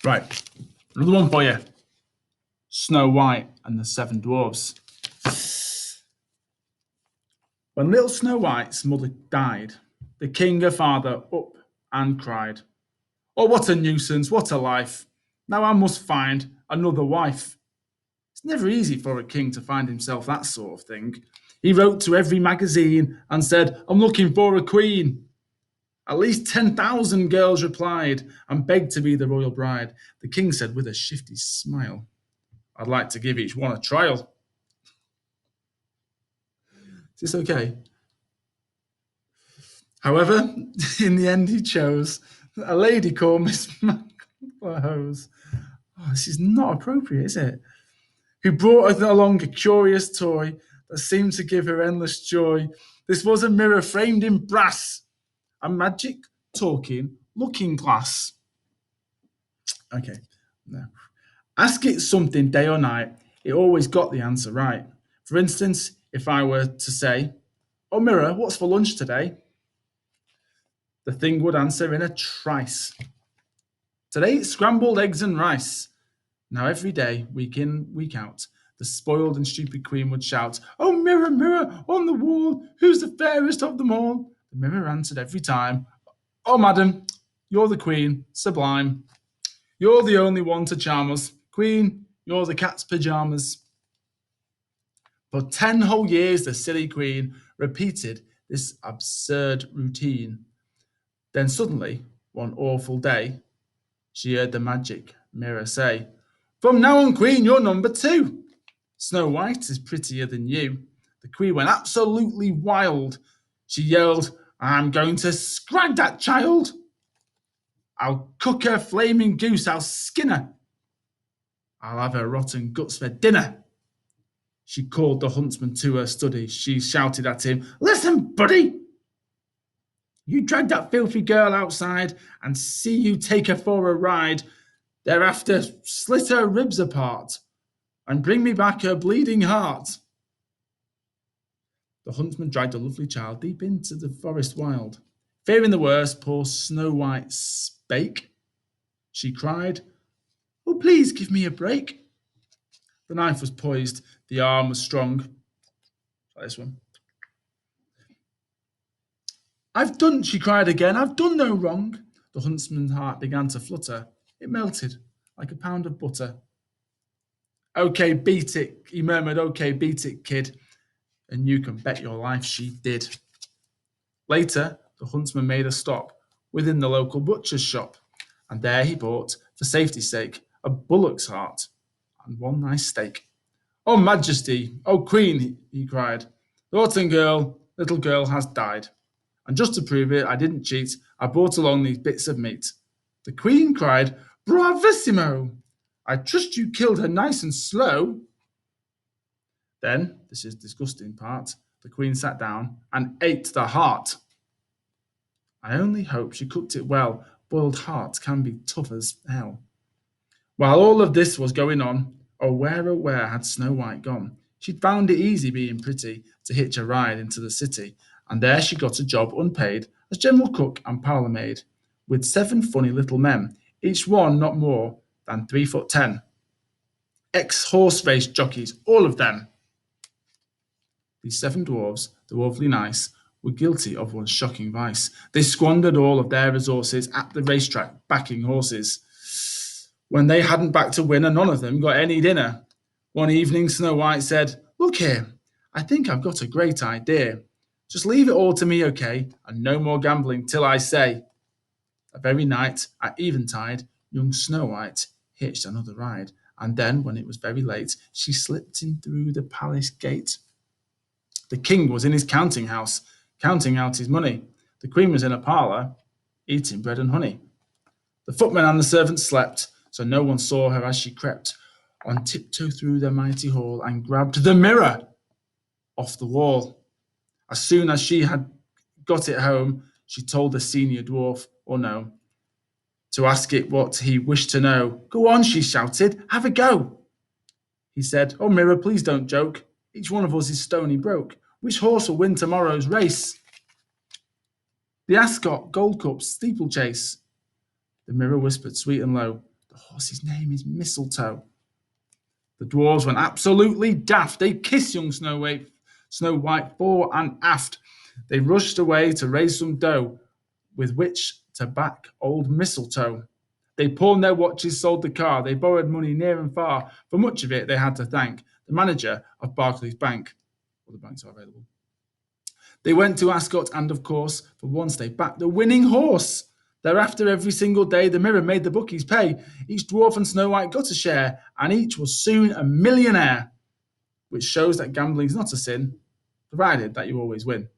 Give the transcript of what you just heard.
Right, another one for you. Snow White and the Seven Dwarves. When little Snow White's mother died, the king, her father, up and cried, "Oh, what a nuisance, what a life! Now I must find another wife." It's never easy for a king to find himself that sort of thing. He wrote to every magazine and said, "I'm looking for a queen." At least 10,000 girls replied and begged to be the royal bride. The king said with a shifty smile, "I'd like to give each one a trial." Is this okay? However, in the end, he chose a lady called Miss Maclehose. Oh, this is not appropriate, is it? Who brought along a curious toy that seemed to give her endless joy. This was a mirror framed in brass, a magic, talking, looking glass. Okay, no. Ask it something day or night, it always got the answer right. For instance, if I were to say, "Oh, mirror, what's for lunch today?" the thing would answer in a trice. "Today it's scrambled eggs and rice." Now every day, week in, week out, the spoiled and stupid queen would shout, "Oh, mirror, mirror on the wall, who's the fairest of them all?" The mirror answered every time, "Oh, madam, you're the queen, sublime. You're the only one to charm us. Queen, you're the cat's pajamas." For 10 whole years, the silly queen repeated this absurd routine. Then suddenly, one awful day, she heard the magic mirror say, "From now on, queen, you're number 2. Snow White is prettier than you." The queen went absolutely wild. She yelled, "I'm going to scrag that child. I'll cook her flaming goose, I'll skin her. I'll have her rotten guts for dinner." She called the huntsman to her study. She shouted at him, "Listen, buddy, you drag that filthy girl outside and see you take her for a ride. Thereafter, slit her ribs apart and bring me back her bleeding heart." The huntsman dragged the lovely child deep into the forest wild. Fearing the worst, poor Snow White spake. She cried, "Oh, please give me a break." The knife was poised, the arm was strong. Like this one. She cried again, "I've done no wrong." The huntsman's heart began to flutter. It melted like a pound of butter. "Okay, beat it," he murmured, "okay, beat it, kid." And you can bet your life she did. Later, the huntsman made a stop within the local butcher's shop, and there he bought, for safety's sake, a bullock's heart and one nice steak. "Oh, Majesty, oh, Queen," he cried, "the little girl has died. And just to prove it, I didn't cheat, I brought along these bits of meat." The Queen cried, "Bravissimo! I trust you killed her nice and slow." Then, this is the disgusting part, the Queen sat down and ate the heart. I only hope she cooked it well. Boiled hearts can be tough as hell. While all of this was going on, oh where had Snow White gone? She'd found it easy being pretty to hitch a ride into the city, and there she got a job unpaid as general cook and parlour maid, with 7 funny little men, each one not more than 3'10". Ex-horse race jockeys, all of them. These 7 dwarves, though awfully nice, were guilty of one shocking vice. They squandered all of their resources at the racetrack backing horses. When they hadn't backed a winner, none of them got any dinner. One evening, Snow White said, "Look here, I think I've got a great idea. Just leave it all to me, okay, and no more gambling till I say." That very night, at eventide, young Snow White hitched another ride, and then, when it was very late, she slipped in through the palace gate. The king was in his counting house, counting out his money. The queen was in a parlour, eating bread and honey. The footmen and the servants slept, so no one saw her as she crept on tiptoe through the mighty hall and grabbed the mirror off the wall. As soon as she had got it home, she told the senior dwarf, or no, to ask it what he wished to know. "Go on," she shouted, "have a go." He said, "Oh, mirror, please don't joke. Each one of us is stony broke. Which horse will win tomorrow's race? The Ascot Gold Cup steeplechase." The mirror whispered sweet and low, "The The horse's name is Mistletoe. The dwarves went absolutely daft. They kissed young Snow White fore and aft. They rushed away to raise some dough with which to back old Mistletoe. They pawned their watches, sold the car. They borrowed money near and far. For much of it, they had to thank the manager of Barclays Bank. All the banks are available. They went to Ascot, and of course, for once they backed the winning horse. Thereafter, every single day, the mirror made the bookies pay. Each dwarf and Snow White got a share, and each was soon a millionaire, which shows that gambling is not a sin, provided that you always win.